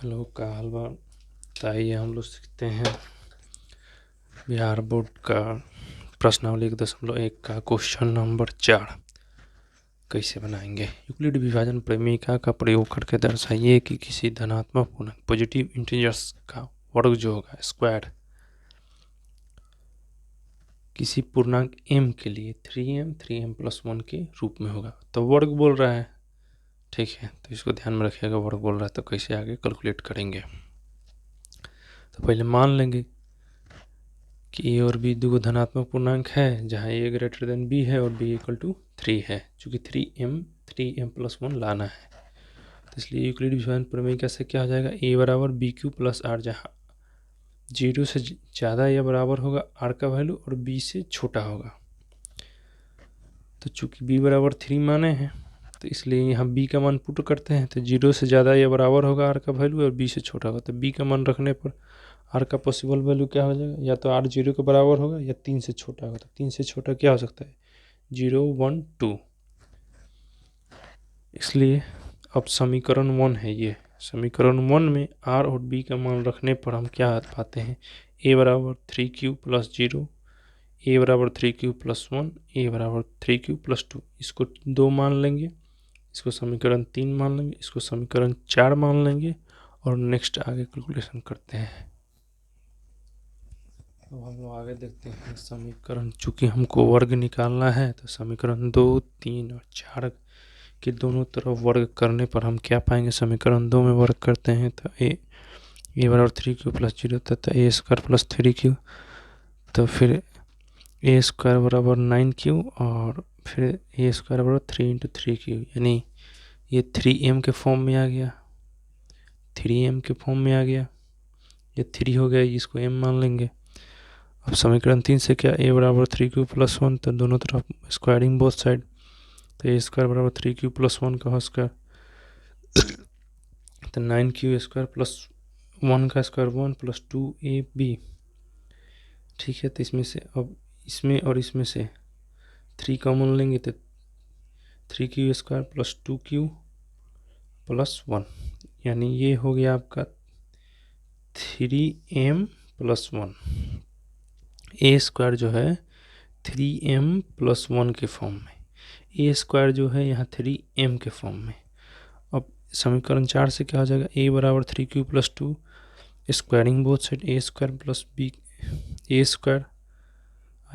Hello का हलवा। तो आइए हम लोग सीखते हैं बिहार बोर्ड का प्रश्नावली 1.1 का क्वेश्चन नंबर 4 कैसे बनाएंगे। यूक्लिड विभाजन प्रमेयिका का प्रयोग करके दर्शाइए कि किसी धनात्मक पूर्णांक पॉजिटिव इंटीजर्स का वर्ग जो होगा स्क्वायर किसी पूर्णांक m के लिए 3m+1 के रूप में होगा। तो वर्ग बोल रहा है, ठीक है, तो इसको ध्यान में रखिएगा। वर्ग बोल रहा है तो कैसे आगे कैलकुलेट करेंगे। तो पहले मान लेंगे कि ए और बी दो धनात्मक पूर्णांक है, जहाँ ए ग्रेटर देन बी है और बी इक्वल टू 3 है, चूँकि 3m+1 लाना है। तो इसलिए यूक्लिड विभाजन प्रमेय से क्या हो जाएगा, ए बराबर बी क्यू प्लस आर, जहाँ 0 से ज़्यादा या बराबर होगा आर का वैल्यू और बी से छोटा होगा। तो चूँकि बी बराबर 3 माने हैं तो इसलिए यहाँ बी का मान पुट करते हैं। तो 0 से ज़्यादा या बराबर होगा आर का वैल्यू और बी से छोटा होगा। तो बी का मान रखने पर आर का पॉसिबल वैल्यू क्या हो जाएगा, या तो आर 0 के बराबर होगा या 3 से छोटा होगा। तो 3 से छोटा क्या हो सकता है, 0, 1, 2। इसलिए अब समीकरण 1 है ये। समीकरण 1 में आर और बी का मान रखने पर हम क्या पाते हैं, ए बराबर 3q + 0, ए बराबर 3q + 1, ए बराबर 3q + 2। इसको 2 मान लेंगे, इसको समीकरण 3 मान लेंगे, इसको समीकरण 4 मान लेंगे और नेक्स्ट आगे कैलकुलेशन करते हैं। तो हम लोग आगे देखते हैं समीकरण, चूँकि हमको वर्ग निकालना है तो समीकरण 2, 3 और 4 के दोनों तरफ वर्ग करने पर हम क्या पाएंगे। समीकरण 2 में वर्ग करते हैं तो ए बराबर 3q + 0 तथा a² + 3q, तो फिर a² बराबर 9q और फिर a² बराबर 3 × 3q, यानी ये 3m के फॉर्म में आ गया, 3m के फॉर्म में आ गया, ये 3 हो गया, इसको m मान लेंगे। अब समीकरण 3 से क्या, a बराबर 3q + 1, तो दोनों तरफ स्क्वायरिंग बोथ साइड, तो a² बराबर 3q + 1 का स्क्वायर, तो 9q² + 1 का स्क्वायर 1 + 2ab, ठीक है। तो इसमें से अब इसमें और इसमें से 3 कॉमन लेंगे तो 3q² + 2q + 1, यानी ये हो गया आपका 3m+1। a² जो है 3m+1 के फॉर्म में, a² जो है यहाँ 3m के फॉर्म में। अब समीकरण 4 से क्या हो जाएगा, a बराबर 3q + 2, squaring both side a² + b, a²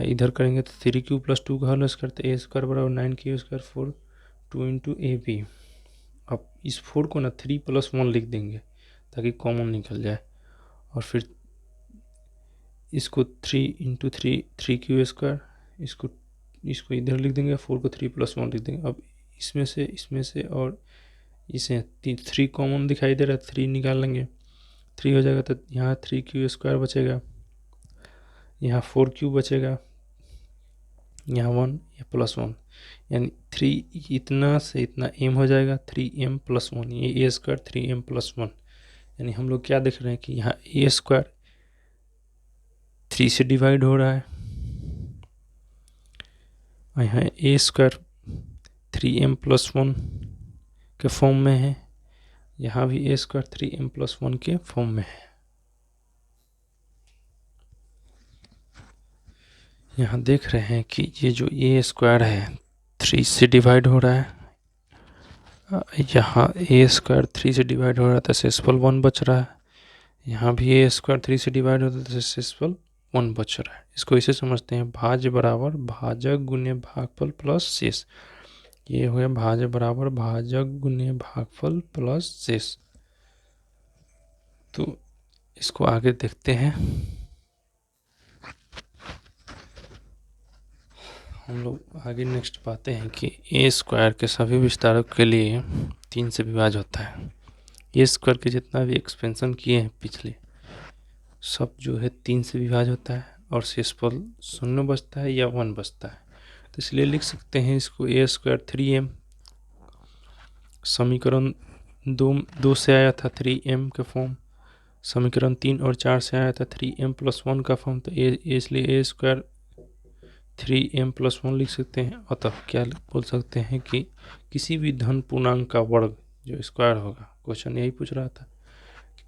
इधर करेंगे तो 3q + 2 का होल स्क्वायर, तो a² बराबर 9q² 4 2 × ab। अब इस 4 को ना 3 + 1 लिख देंगे ताकि कॉमन निकल जाए, और फिर इसको 3 × 3 3q², इसको इधर लिख देंगे, 4 को 3 + 1 लिख देंगे। अब इसमें से और इसे 3 कॉमन दिखाई दे रहा है, 3 निकाल लेंगे, 3 हो जाएगा, तो यहाँ 3q² बचेगा, यहाँ 4q बचेगा, यहाँ 1 या +1, यानी 3 इतना से इतना m हो जाएगा, 3m+1, ये a² 3m+1, यानी हम लोग क्या देख रहे हैं कि यहाँ a² 3 से डिवाइड हो रहा है और यहाँ a² 3m+1 के फॉर्म में है, यहाँ भी a² 3m+1 के फॉर्म में है। यहाँ देख रहे हैं कि ये जो a² है 3 से डिवाइड हो रहा है, यहाँ a² 3 से डिवाइड हो रहा है तो शेषफल 1 बच रहा है, यहाँ भी a² 3 से डिवाइड होता है तो शेषफल 1 बच रहा है। इसको इसे समझते हैं भाज्य बराबर भाजक गुने भागफल प्लस शेष। ये हो गया भाज्य बराबर भाजक गुने भागफल प्लस शेष। तो इसको आगे देखते हैं। हम लोग आगे नेक्स्ट पाते हैं कि a² के सभी विस्तारक के लिए 3 से विभाज्य होता है। a² के जितना भी एक्सपेंशन किए हैं पिछले सब जो है 3 से विभाज्य होता है और शेषफल 0 बचता है या 1 बचता है। तो इसलिए लिख सकते हैं इसको a² 3m, समीकरण 2 से आया था 3m का फॉर्म, समीकरण 3 और 4 से आया था 3m+1 का फॉर्म, तो इसलिए a² 3m+1 लिख सकते हैं। अतः क्या बोल सकते हैं कि किसी भी धन पूर्णांक का वर्ग जो स्क्वायर होगा, क्वेश्चन यही पूछ रहा था,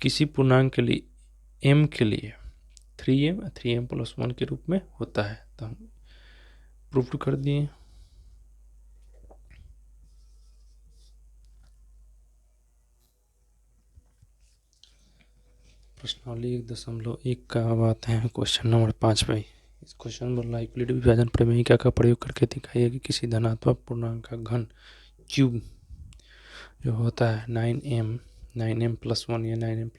किसी पूर्णांक के लिए m के लिए 3m प्लस 1 के रूप में होता है। तो हम प्रूव कर दिए। प्रश्नावली 1.1 का अब आते हैं क्वेश्चन नंबर 5 पे। इस क्वेश्चन में बोल रहा है यूक्लिड विभाजन प्रमेयिका का प्रयोग करके दिखाइए कि किसी धनात्मक पूर्णांक का घन क्यूब जो होता है 9m प्लस 1 या 9m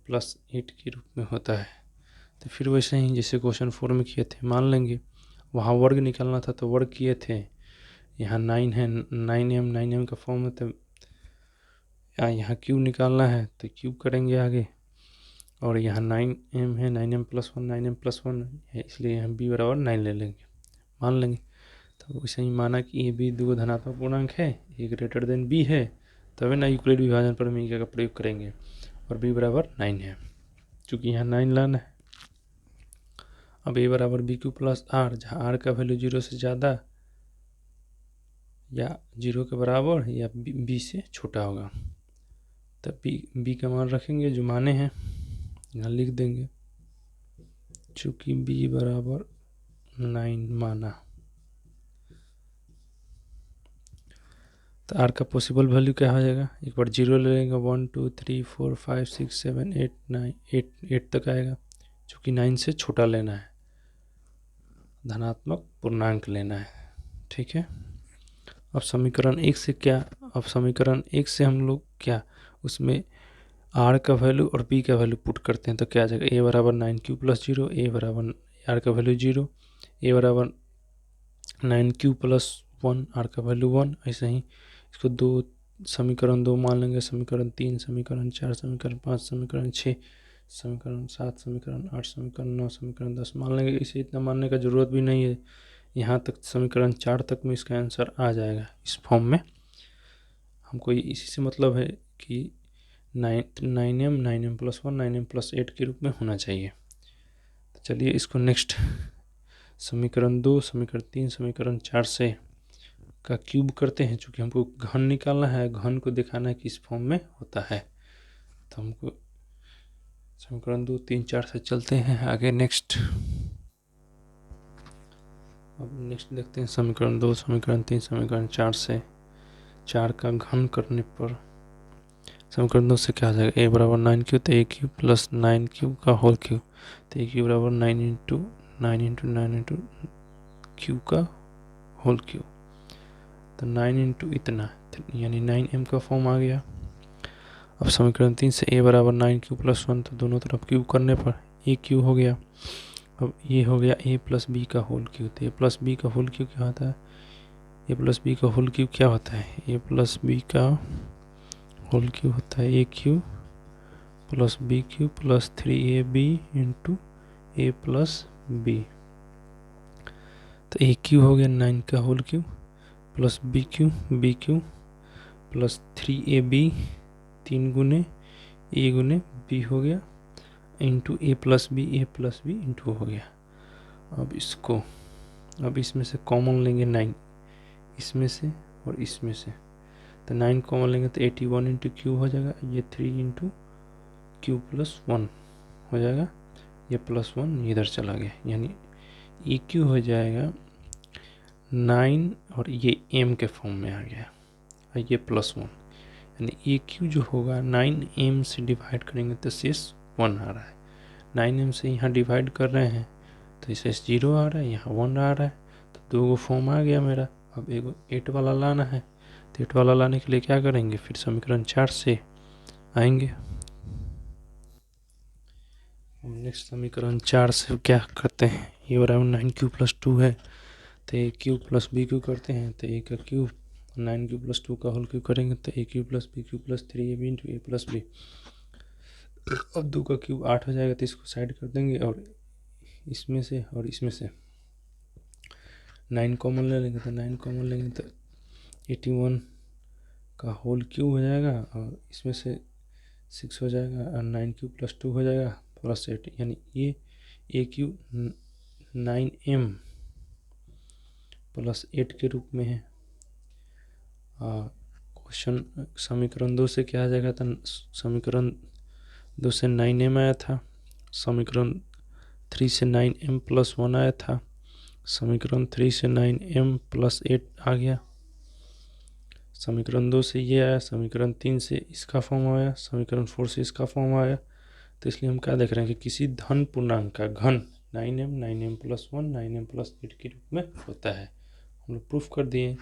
प्लस 8 के रूप में होता है। तो फिर वैसे ही जैसे क्वेश्चन 4 में किए थे, मान लेंगे वहाँ वर्ग निकालना था तो वर्ग किए थे, यहाँ 9 है, 9m का फॉर्म है, तो यहाँ क्यूब निकालना है तो क्यूब करेंगे आगे, और यहाँ 9m है, 9m प्लस 1 है, इसलिए हम b बराबर 9 ले लेंगे, मान लेंगे। तो वैसे ही माना कि ये भी दो धनात्मक पूर्णांक है, ये ग्रेटर देन b है, तभी ना यूक्लिड विभाजन प्रमेय का प्रयोग करेंगे, और b बराबर 9 है, चूँकि यहाँ 9 लाना है। अब a बराबर बी क्यू प्लस आर, जहाँ r का वैल्यू 0 से ज़्यादा या 0 के बराबर या b से छोटा होगा, तब b का मान रखेंगे जो माने हैं, यहाँ लिख देंगे, चूँकि b बराबर 9 माना। तो r का पॉसिबल वैल्यू क्या हो जाएगा, एक बार 0 ले लेंगे, 1 2 3 4 5 6 7 8 9 8 तक आएगा, चूँकि 9 से छोटा लेना है, धनात्मक पूर्णांक लेना है, ठीक है। अब समीकरण 1 से क्या, अब समीकरण 1 से हम लोग क्या, उसमें r का वैल्यू और b का वैल्यू पुट करते हैं, तो क्या आ जाएगा, a बराबर 9q प्लस 0, a बराबर r का वैल्यू 0, a बराबर 9q प्लस 1, r का वैल्यू 1। ऐसे ही इसको समीकरण 2 मान लेंगे, समीकरण 3, समीकरण 4, समीकरण 5, समीकरण 6, समीकरण 7, समीकरण 8, समीकरण 9, समीकरण 10 मान लेंगे। इसे इतना मानने का ज़रूरत भी नहीं है, यहाँ तक समीकरण 4 तक में इसका आंसर आ जाएगा इस फॉर्म में। हमको इसी से मतलब है कि 9m प्लस 1 9m प्लस 8 के रूप में होना चाहिए। तो चलिए इसको नेक्स्ट समीकरण 2, समीकरण 3, समीकरण 4 से का क्यूब करते हैं, चूँकि हमको घन निकालना है, घन को दिखाना है कि इस फॉर्म में होता है। तो हमको समीकरण 2, 3, 4 से चलते हैं आगे नेक्स्ट। अब नेक्स्ट देखते हैं समीकरण 2, समीकरण 3, समीकरण 4 से 4 का घन करने पर समीकरण 2 से क्या आ जाएगा, a बराबर 9q, तो a क्यूब प्लस 9q का होल क्यूब, तो a क्यूब बराबर 9 इंटू 9 का होल क्यूब, तो 9 इंटू इतना, यानी 9m का फॉर्म आ गया। अब समीकरण 3 से a बराबर 9q प्लस 1, तो दोनों तरफ क्यूब करने पर a क्यूब हो गया। अब ये हो गया a प्लस बी का होल क्यूब, तो a प्लस बी का होल क्यूब क्या होता है, a प्लस बी का होल क्यूब क्या होता है, a प्लस बी का होल क्यूब होता है a cube plus B cube plus 3ab into a plus B. तो a क्यूब हो गया 9 का whole cube plus B cube plus 3ab 3 गुने a गुने b हो गया into a plus B into हो गया। अब इसमें से कॉमन लेंगे 9, इसमें से और इसमें से, तो 9 कॉमन लेंगे तो 81 इंटू क्यूब हो जाएगा, ये 3 इंटू क्यूब प्लस 1 हो जाएगा, ये प्लस 1 इधर चला गया, यानी ए क्यू हो जाएगा 9 और ये m के फॉर्म में आ गया, और ये प्लस 1, यानी ए क्यू जो होगा 9m से डिवाइड करेंगे तो शेष 1 आ रहा है, 9m से यहाँ डिवाइड कर रहे हैं तो इसे 0 आ रहा है, यहाँ 1 आ रहा है, तो 2 फॉर्म आ गया मेरा। अब एक 8 वाला लाना है, तो 8 वाला लाने के लिए क्या करेंगे, फिर समीकरण 4 से आएंगे। नेक्स्ट समीकरण 4 से क्या करते हैं, ये बराबर 9q प्लस 2 है, तो a cube plus B cube करते हैं, तो a का क्यूब 9q प्लस 2 का होल क्यूब करेंगे तो a cube plus B cube plus 3ab into a plus B. अब 2 का क्यूब 8 हो जाएगा, तो इसको साइड कर देंगे, और इसमें से और इसमें से 9 कॉमन ले लेंगे, तो 9 कॉमन लेंगे तो 81 का होल क्यूब हो जाएगा, और इसमें से 6 हो जाएगा, और 9 क्यूब प्लस 2 हो जाएगा प्लस 8, यानी ये a क्यूब 9m प्लस 8 के रूप में है। क्वेश्चन समीकरण 2 से क्या आ जाएगा था, समीकरण 2 से 9m आया था, समीकरण 3 से 9m + 1 आया था, समीकरण 3 से 9m + 8 आ गया, समीकरण 2 से ये आया, समीकरण 3 से इसका फॉर्म आया, समीकरण 4 से इसका फॉर्म आया। तो इसलिए हम क्या देख रहे हैं कि किसी धन पूर्णांक का घन 9m + 1 9m + 8 के रूप में होता है। हम लोग प्रूफ कर दिए।